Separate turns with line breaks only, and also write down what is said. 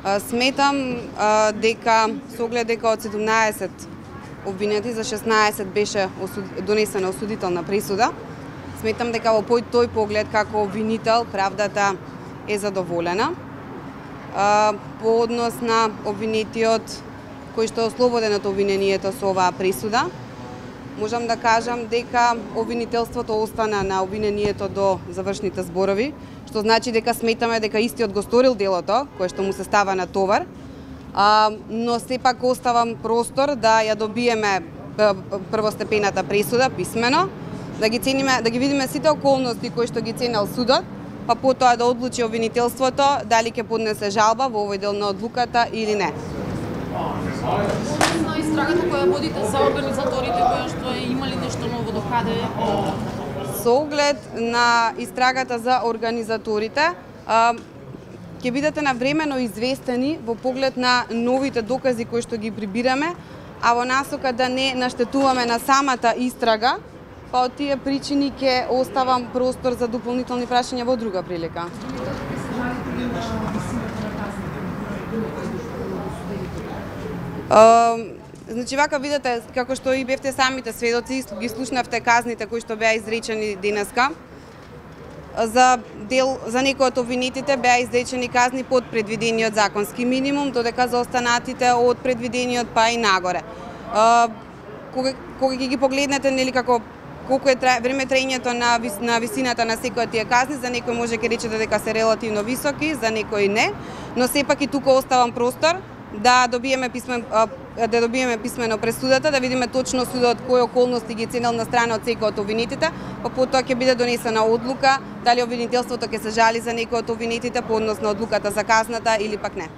Сметам дека со оглед дека од 17 обвинети за 16 беше донесена осудителна пресуда. Сметам дека во тој поглед како обвинител правдата е задоволена. По однос на обвинетиот кој што е ослободен од обвинението со оваа пресуда, можам да кажам дека обвинителството остана на обвинението до завршните зборови, што значи дека сметаме дека истиот го сторил делото, кое што му се става на товар, но сепак оставам простор да ја добиеме првостепената пресуда писмено, да ги видиме сите околности кои што ги ценел судот, па потоа да одлучи обвинителството дали ќе поднесе жалба во овој дел на одлуката или не.
На истрагата која водите за организаторите, која што е имали нешто ново докаде?
Со оглед на истрагата за организаторите, ќе бидете навремено известени во поглед на новите докази кои што ги прибираме, а во насока да не наштетуваме на самата истрага, па од тие причини ќе оставам простор за дополнителни прашања во друга прилика. Значи вака видите, како што и бевте самите сведоци, ги слушнавте казните кои што беа изречени денеска. За некои од обвинетите беа изречени казни под предвидениот законски минимум, додека за останатите од предвидениот па и нагоре. Кога ги погледнете нели како колку е време траењето на висината на секој од тие казни, за некој може ќе речете дека се релативно високи, за некој не, но сепак и тука оставам простор да добиеме писмено пресудата, да видиме точно судот кои околности ги ценел на страна од секој од обвинетите, па потоа ќе биде донесена одлука дали обвинителството ќе се жали за некој од обвинетите по однос на одлуката за казната или пак не.